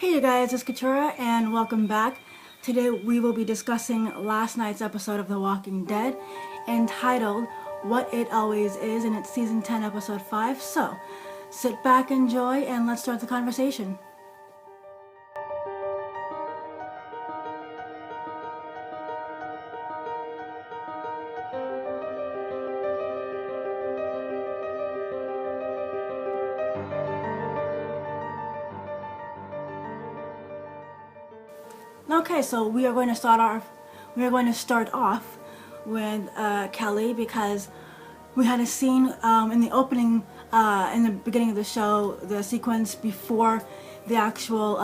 Hey you guys, it's Katura and welcome back. Today we will be discussing last night's episode of The Walking Dead entitled What It Always Is, and it's season 10 episode 5. So sit back, enjoy, and let's start the conversation. Okay, so we are going to start off with Kelly, because we had a scene in the opening, in the beginning of the show, the sequence before the actual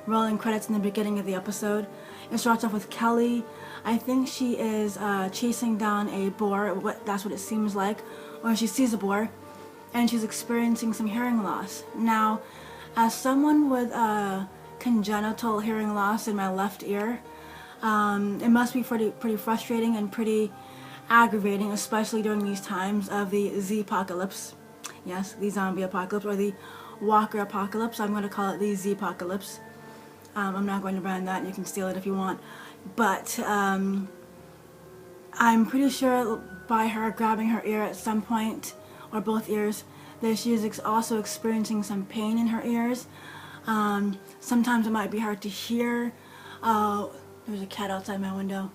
rolling credits in the beginning of the episode. It starts off with Kelly. I think she is chasing down a boar. That's what it seems like, or she sees a boar, and she's experiencing some hearing loss. Now, as someone with congenital hearing loss in my left ear, it must be pretty frustrating and pretty aggravating, especially during these times of the Z-apocalypse. Yes, the zombie apocalypse, or the Walker apocalypse. I'm going to call it the Z-apocalypse. I'm not going to brand that, and you can steal it if you want. But I'm pretty sure by her grabbing her ear at some point, or both ears, that she is also experiencing some pain in her ears. Sometimes it might be hard to hear. There's a cat outside my window.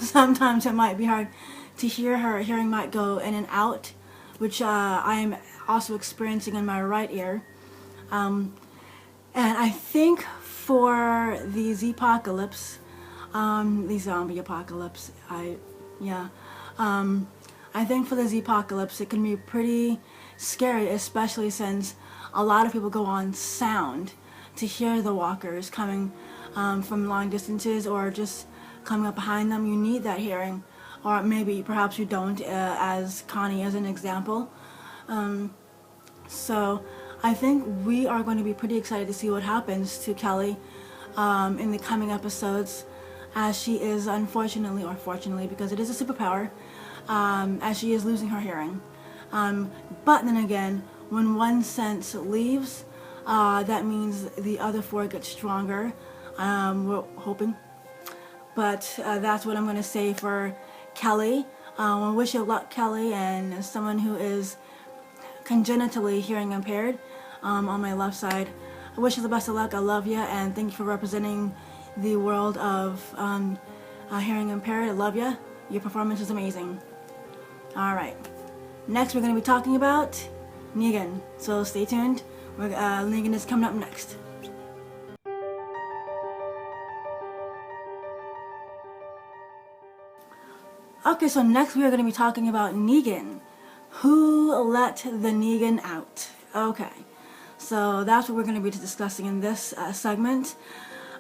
Sometimes it might be hard to hear. Her hearing might go in and out, which I am also experiencing in my right ear. And I think for the Z-apocalypse, the zombie apocalypse, I think for the Z-apocalypse it can be pretty scary, especially since a lot of people go on sound to hear the walkers coming from long distances, or just coming up behind them. You need that hearing, or maybe perhaps you don't, as Connie as an example. So I think we are going to be pretty excited to see what happens to Kelly in the coming episodes, as she is unfortunately, or fortunately, because it is a superpower, as she is losing her hearing. But then again, when one sense leaves, that means the other four get stronger. We're hoping. But that's what I'm going to say for Kelly. I wish you luck, Kelly, and as someone who is congenitally hearing impaired on my left side, I wish you the best of luck. I love you, and thank you for representing the world of hearing impaired. I love you. Your performance is amazing. Alright. Next we're going to be talking about Negan. So stay tuned. Negan is coming up next. Okay, so next we are going to be talking about Negan. Who let the Negan out? Okay, so that's what we're going to be discussing in this segment.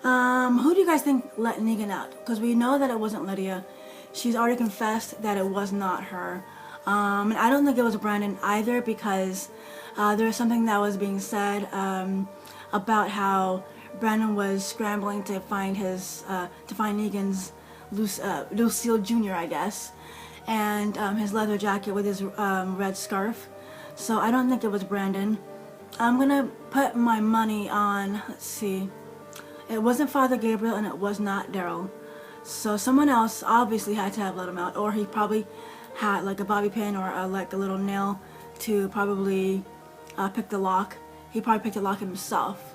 Who do you guys think let Negan out? Because we know that it wasn't Lydia. She's already confessed that it was not her. And I don't think it was Brandon either, because there was something that was being said about how Brandon was scrambling to find Negan's Lucille Jr., I guess, and his leather jacket with his red scarf. So I don't think it was Brandon. I'm gonna put my money on, let's see, it wasn't Father Gabriel, and it was not Daryl. So someone else obviously had to have let him out, or he probably had like a bobby pin, or like a little nail to probably pick the lock. He probably picked the lock himself.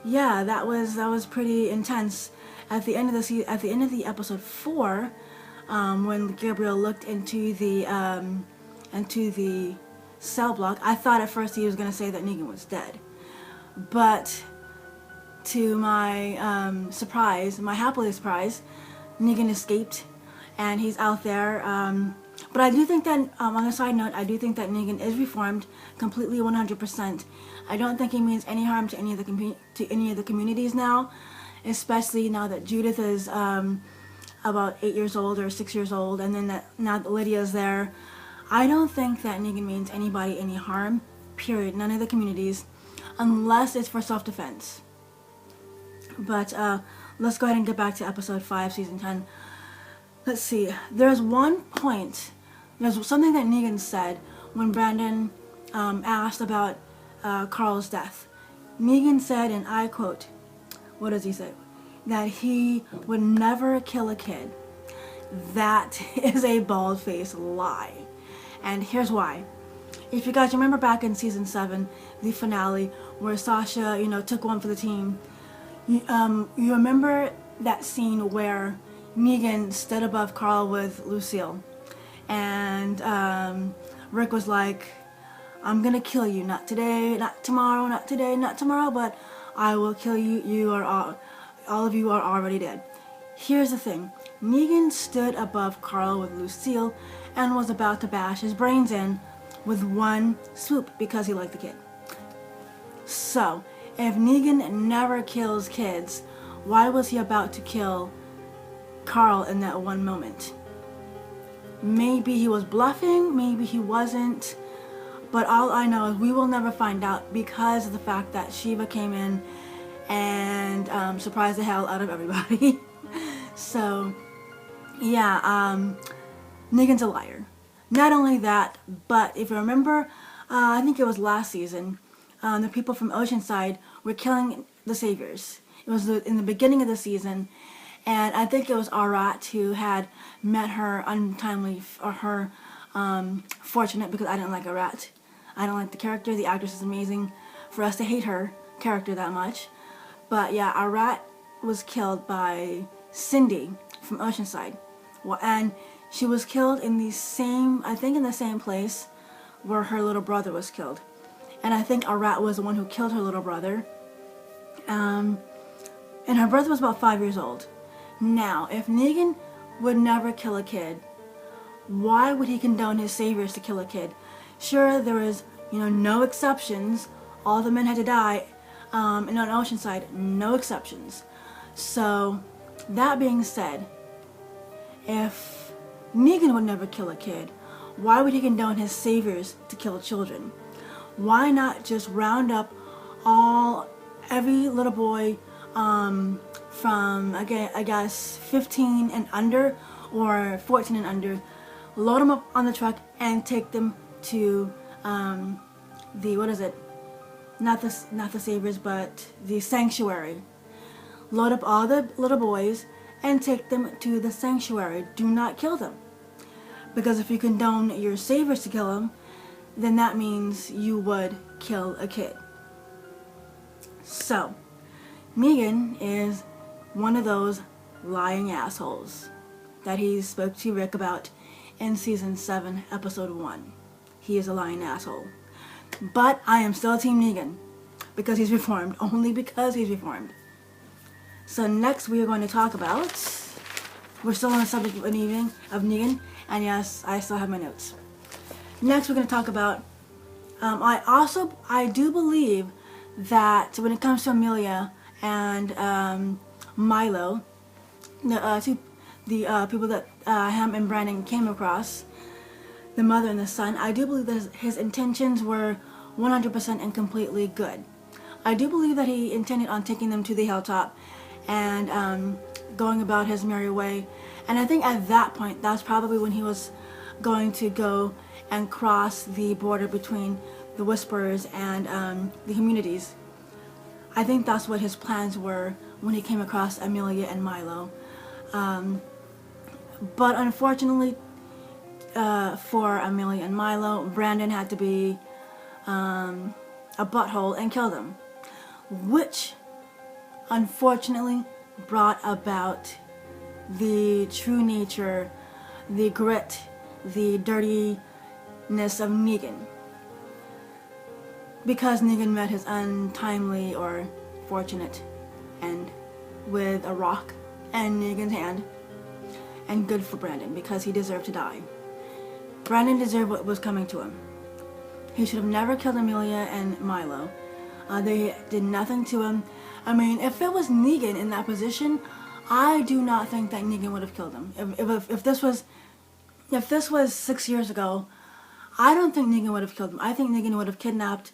Yeah, that was pretty intense. At the end of the episode 4, when Gabriel looked into the cell block, I thought at first he was gonna say that Negan was dead, but to my surprise, my happily surprise, Negan escaped, and he's out there. But I do think that, on a side note, I do think that Negan is reformed completely, 100%. I don't think he means any harm to any of the communities now, especially now that Judith is about 8 years old or 6 years old, and then now that Lydia's there. I don't think that Negan means anybody any harm, period. None of the communities, unless it's for self-defense. But let's go ahead and get back to episode 5, season 10. Let's see. There's one point. There's something that Negan said when Brandon asked about Carl's death. Negan said, and I quote, what does he say? That he would never kill a kid. That is a bald-faced lie. And here's why. If you guys remember back in season 7, the finale, where Sasha, took one for the team, you remember that scene where Negan stood above Carl with Lucille, and Rick was like, I'm gonna kill you, not today, not tomorrow, not today, not tomorrow, but I will kill you. You are all of you are already dead. Here's the thing. Negan stood above Carl with Lucille and was about to bash his brains in with one swoop because he liked the kid. So, if Negan never kills kids, why was he about to kill Carl in that one moment? Maybe he was bluffing, maybe he wasn't, but all I know is we will never find out because of the fact that Shiva came in and surprised the hell out of everybody. So, yeah, Negan's a liar. Not only that, but if you remember, I think it was last season, the people from Oceanside were killing the Saviors. It was in the beginning of the season, and I think it was Arat who had met her untimely, or her fortunate, because I didn't like Arat. I don't like the character. The actress is amazing. For us to hate her character that much. But yeah, Arat was killed by Cindy from Oceanside. Well, and she was killed in the same, I think in the same place where her little brother was killed. And I think Arat was the one who killed her little brother. And her brother was about 5 years old. Now, if Negan would never kill a kid, why would he condone his saviors to kill a kid? Sure, there was, no exceptions. All the men had to die. And on Oceanside, no exceptions. So, that being said, if Negan would never kill a kid, why would he condone his saviors to kill children? Why not just round up every little boy from, I guess, 15 and under, or 14 and under, load them up on the truck and take them to not the Saviors, but the Sanctuary. Load up all the little boys and take them to the Sanctuary. Do not kill them. Because if you condone your Saviors to kill them, then that means you would kill a kid. So, Negan is one of those lying assholes that he spoke to Rick about in season 7, episode 1. He is a lying asshole. But I am still Team Negan because he's reformed. Only because he's reformed. So next we are going to talk about, we're still on the subject of Negan, and yes, I still have my notes. Next we're going to talk about, I do believe that when it comes to Amelia and Milo, the people that Ham and Brandon came across, the mother and the son, I do believe that his intentions were 100% and completely good. I do believe that he intended on taking them to the hilltop and going about his merry way. And I think at that point, that's probably when he was going to go and cross the border between the Whisperers and the communities. I think that's what his plans were when he came across Amelia and Milo. But unfortunately for Amelia and Milo, Brandon had to be a butthole and kill them, which unfortunately brought about the true nature, the grit, the dirtiness of Negan. Because Negan met his untimely or fortunate end with a rock in Negan's hand. And good for Brandon, because he deserved to die. Brandon deserved what was coming to him. He should have never killed Amelia and Milo. They did nothing to him. I mean, if it was Negan in that position, I do not think that Negan would have killed him. If this was 6 years ago, I don't think Negan would have killed him. I think Negan would have kidnapped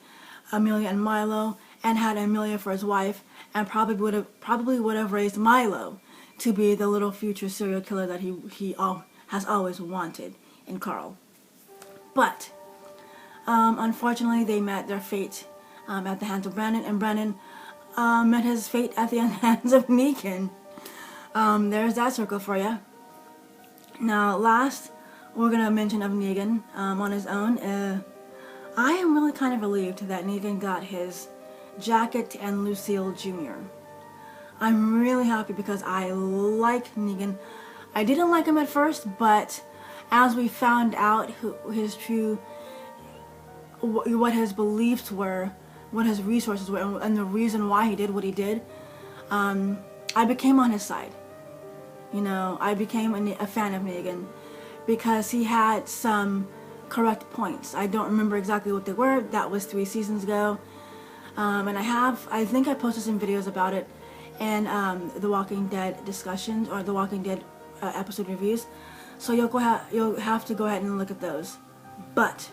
Amelia and Milo and had Amelia for his wife, and probably would have raised Milo to be the little future serial killer that he has always wanted in Carl. But unfortunately, they met their fate at the hands of Brandon, and Brandon met his fate at the hands of Negan. There's that circle for you. Now, last we're gonna mention of Negan on his own. I am really kind of relieved that Negan got his jacket and Lucille Jr. I'm really happy because I like Negan. I didn't like him at first, but as we found out his true, what his beliefs were, what his resources were, and the reason why he did what he did, I became on his side. You know, I became a fan of Negan because he had some correct points. I don't remember exactly what they were. That was 3 seasons ago. And I think I posted some videos about it in the Walking Dead discussions or the Walking Dead episode reviews. So you'll have to go ahead and look at those. But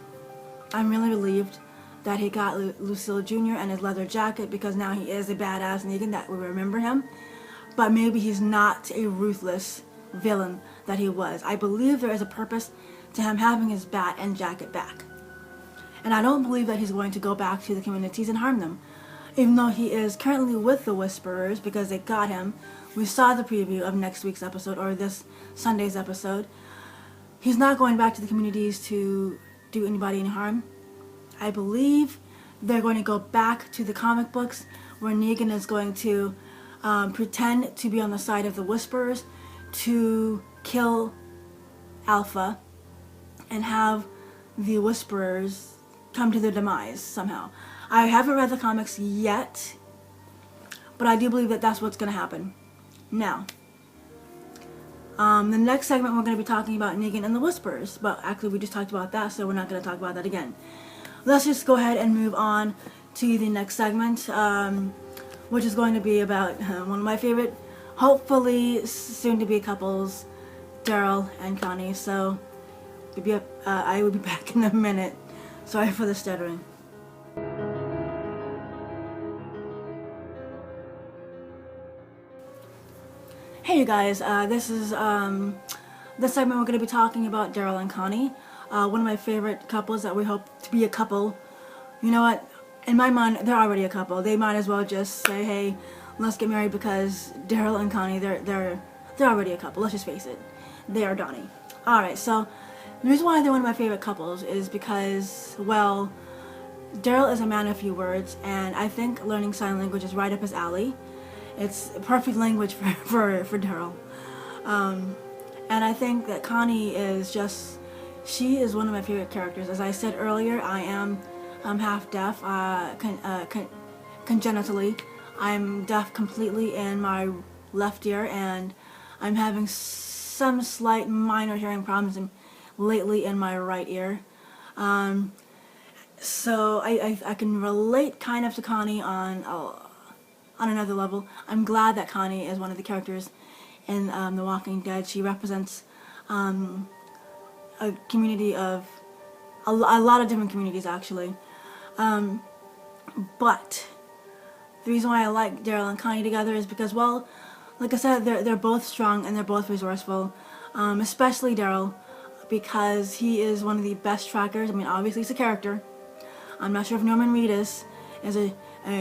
I'm really relieved that he got Lucille Jr. and his leather jacket, because now he is a badass Negan that we remember him. But maybe he's not a ruthless villain that he was. I believe there is a purpose to him having his bat and jacket back. And I don't believe that he's going to go back to the communities and harm them. Even though he is currently with the Whisperers because they got him. We saw the preview of next week's episode, or this Sunday's episode. He's not going back to the communities to do anybody any harm. I believe they're going to go back to the comic books where Negan is going to pretend to be on the side of the Whisperers to kill Alpha and have the Whisperers come to their demise somehow. I haven't read the comics yet, but I do believe that that's what's going to happen. Now, the next segment we're going to be talking about Negan and the Whisperers, but actually we just talked about that, so we're not going to talk about that again. Let's just go ahead and move on to the next segment, which is going to be about one of my favorite, hopefully soon-to-be couples, Daryl and Connie. So, I will be back in a minute. Sorry for the stuttering. Hey you guys, this is this segment we're going to be talking about Daryl and Connie, one of my favorite couples that we hope to be a couple. You know what? In my mind, they're already a couple. They might as well just say, "Hey, let's get married," because Daryl and Connie, they're already a couple. Let's just face it, they are Donnie. All right, so the reason why they're one of my favorite couples is because, well, Daryl is a man of few words, and I think learning sign language is right up his alley. It's perfect language for Daryl. And I think that Connie is she is one of my favorite characters. As I said earlier, I am half deaf, congenitally. I'm deaf completely in my left ear, and I'm having some slight minor hearing problems lately in my right ear. So I can relate kind of to Connie on another level. I'm glad that Connie is one of the characters in The Walking Dead. She represents a community of a lot of different communities, actually. But the reason why I like Daryl and Connie together is because, well, like I said, they're both strong and they're both resourceful. Especially Daryl, because he is one of the best trackers. I mean, obviously he's a character. I'm not sure if Norman Reedus is a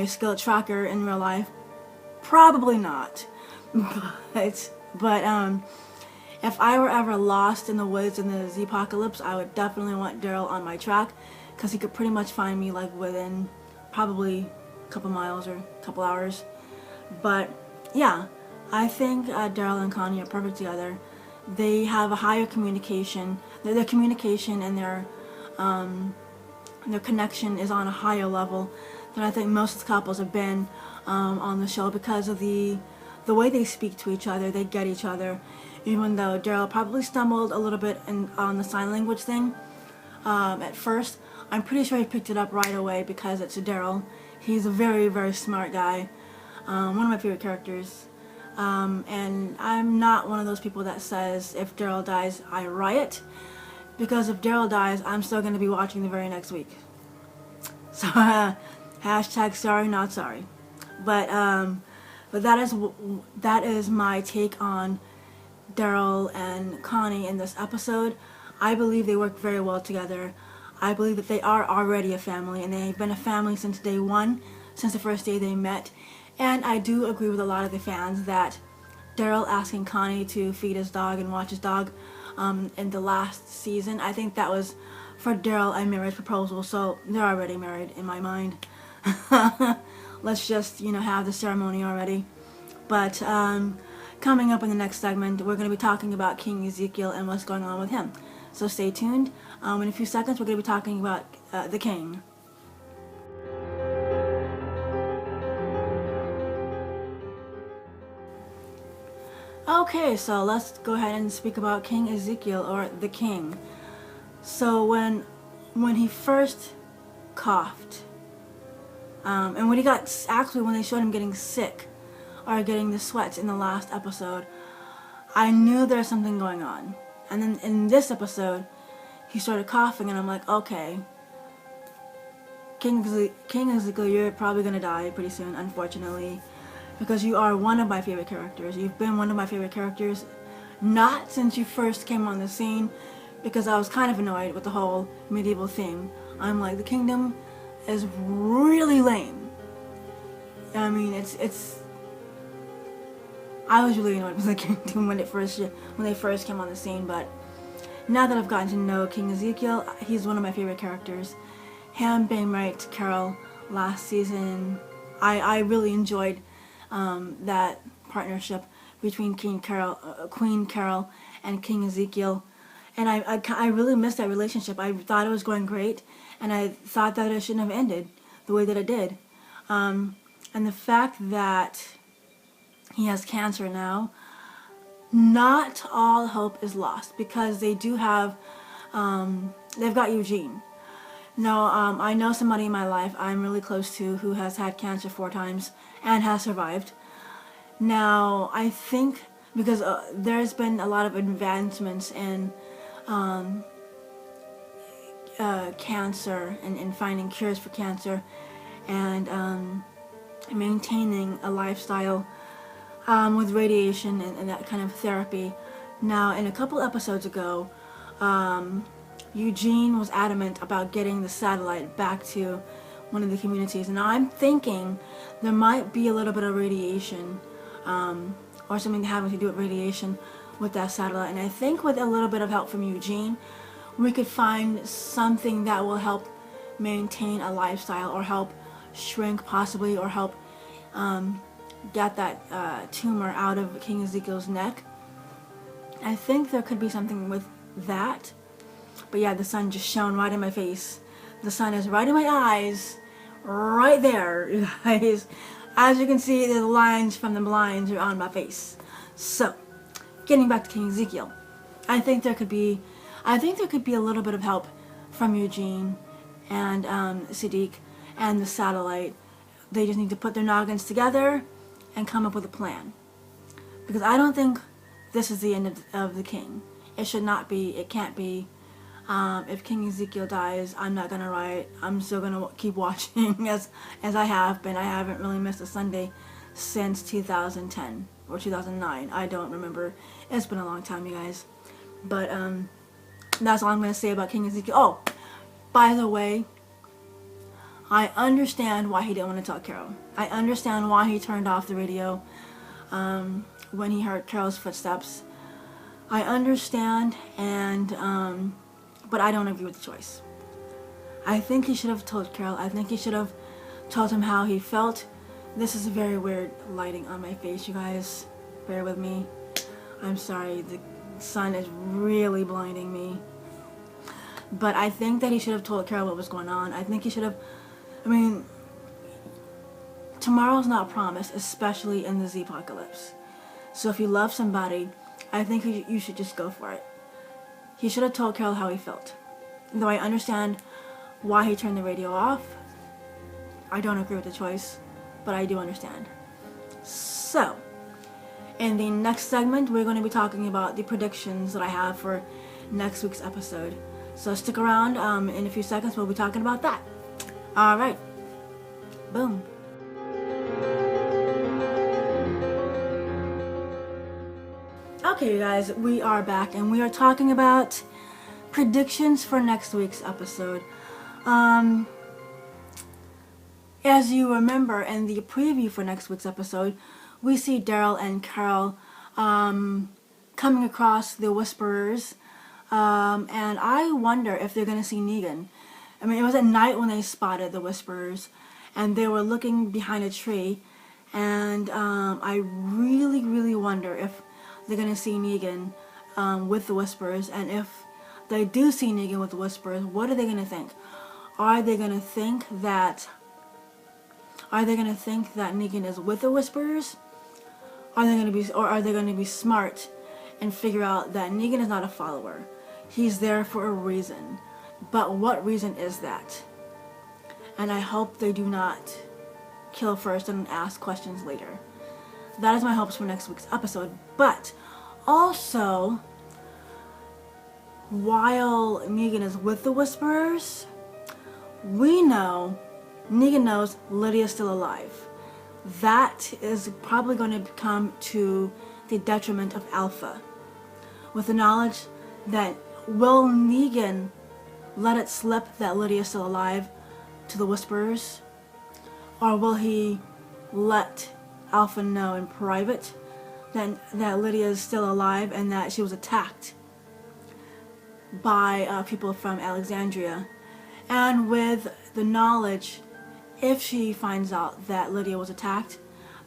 skilled tracker in real life. Probably not. But if I were ever lost in the woods in the Z-apocalypse, I would definitely want Daryl on my track, because he could pretty much find me like within probably a couple miles or a couple hours. But yeah, I think Daryl and Connie are perfect together. They have a higher communication. Their communication and their connection is on a higher level than I think most couples have been on the show, because of the way they speak to each other. They get each other, even though Daryl probably stumbled a little bit on the sign language thing at first. I'm pretty sure he picked it up right away because it's Daryl. He's a very, very smart guy. One of my favorite characters. And I'm not one of those people that says if Daryl dies, I riot. Because if Daryl dies, I'm still going to be watching the very next week. So, hashtag sorry, not sorry. But that is my take on Daryl and Connie in this episode. I believe they work very well together. I believe that they are already a family, and they've been a family since day one, since the first day they met. And I do agree with a lot of the fans that Daryl asking Connie to feed his dog and watch his dog in the last season, I think that was for Daryl a marriage proposal, so they're already married in my mind. Let's just, have the ceremony already. But coming up in the next segment, we're going to be talking about King Ezekiel and what's going on with him. So stay tuned. In a few seconds, we're going to be talking about the king. Okay, so let's go ahead and speak about King Ezekiel, or the king. So when he first coughed, and when they showed him getting sick, or getting the sweats in the last episode, I knew there's something going on. And then in this episode, he started coughing, and I'm like, okay, King Ezekiel, you're probably gonna die pretty soon, unfortunately, because you are one of my favorite characters. You've been one of my favorite characters, not since you first came on the scene, because I was kind of annoyed with the whole medieval thing. I'm like, the kingdom is really lame. I mean, I was really annoyed with the kingdom when they first came on the scene, but now that I've gotten to know King Ezekiel, he's one of my favorite characters. Him being married to Carol last season, I really enjoyed that partnership between Queen Carol and King Ezekiel, and I really missed that relationship. I thought it was going great, and I thought that it shouldn't have ended the way that it did. And the fact that he has cancer now, not all hope is lost, because they do have, they've got Eugene. Now, I know somebody in my life I'm really close to who has had cancer 4 times and has survived. Now, I think because there's been a lot of advancements in cancer and in finding cures for cancer, and maintaining a lifestyle with radiation and that kind of therapy. Now, in a couple episodes ago, Eugene was adamant about getting the satellite back to one of the communities, and I'm thinking there might be a little bit of radiation, or something having to do with radiation with that satellite. And I think with a little bit of help from Eugene, we could find something that will help maintain a lifestyle, or help shrink possibly, or help get that tumor out of King Ezekiel's neck. I think there could be something with that. But yeah, the sun just shone right in my face. The sun is right in my eyes, right there, you guys. As you can see, the lines from the blinds are on my face. So, getting back to King Ezekiel, I think there could be a little bit of help from Eugene and Sadiq and the satellite. They just need to put their noggins together and come up with a plan. Because I don't think this is the end of the king. It should not be. It can't be. If King Ezekiel dies, I'm not gonna riot. I'm still gonna keep watching as I have been. I haven't really missed a Sunday since 2010 or 2009. I don't remember. It's been a long time, you guys. But that's all I'm gonna say about King Ezekiel. Oh, by the way, I understand why he didn't want to tell Carol. I understand why he turned off the radio when he heard Carol's footsteps. I understand, and but I don't agree with the choice. I think he should have told Carol. I think he should have told him how he felt. This is very weird lighting on my face, you guys. Bear with me. I'm sorry, the sun is really blinding me. But I think that he should have told Carol what was going on. I think he should have, tomorrow's not promised, especially in the Z-apocalypse. So if you love somebody, I think you should just go for it. He should have told Carol how he felt. Though I understand why he turned the radio off, I don't agree with the choice, but I do understand. So, in the next segment, we're going to be talking about the predictions that I have for next week's episode. So stick around. In a few seconds, we'll be talking about that. Alright. Boom. Okay, you guys, we are back, and we are talking about predictions for next week's episode. As you remember in the preview for next week's episode, we see Daryl and Carol coming across the Whisperers, and I wonder if they're going to see Negan. I mean, it was at night when they spotted the Whisperers, and they were looking behind a tree, and I really, really wonder if they're going to see Negan with the Whisperers, and if they do see Negan with the Whisperers, what are they going to think? Are they going to think that Negan is with the Whisperers? Are they going to be smart and figure out that Negan is not a follower? He's there for a reason. But what reason is that? And I hope they do not kill first and ask questions later. That is my hopes for next week's episode. But also, while Negan is with the Whisperers, we know Negan knows Lydia's still alive. That is probably going to come to the detriment of Alpha. With the knowledge that, will Negan let it slip that Lydia is still alive to the Whisperers? Or will he let Alpha know in private that Lydia is still alive and that she was attacked by people from Alexandria? And with the knowledge, if she finds out that Lydia was attacked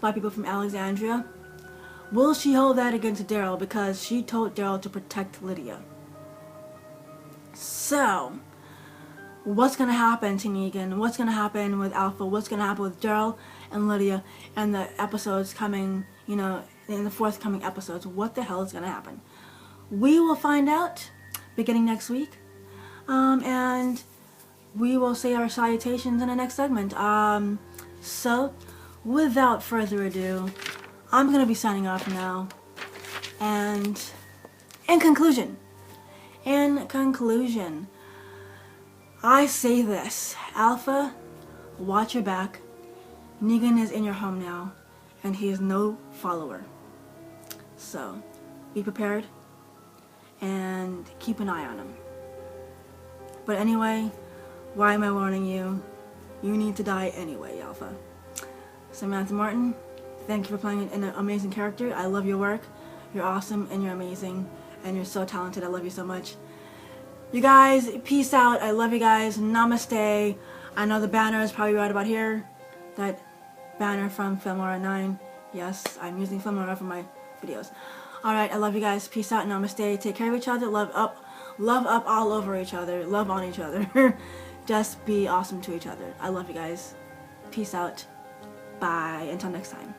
by people from Alexandria, will she hold that against Daryl because she told Daryl to protect Lydia? So, what's going to happen to Negan? What's going to happen with Alpha? What's going to happen with Daryl and Lydia and the episodes coming, in the forthcoming episodes? What the hell is going to happen? We will find out beginning next week. And we will say our salutations in the next segment. So, without further ado, I'm going to be signing off now. And in conclusion, I say this: Alpha, watch your back. Negan is in your home now, and he is no follower. So, be prepared and keep an eye on him. But anyway, why am I warning you? You need to die anyway, Alpha. Samantha Martin, thank you for playing an amazing character. I love your work. You're awesome and you're amazing and you're so talented. I love you so much. You guys, peace out. I love you guys. Namaste. I know the banner is probably right about here. That banner from Filmora 9. Yes, I'm using Filmora for my videos. Alright, I love you guys. Peace out. Namaste. Take care of each other. Love up. Love up all over each other. Love on each other. Just be awesome to each other. I love you guys. Peace out. Bye. Until next time.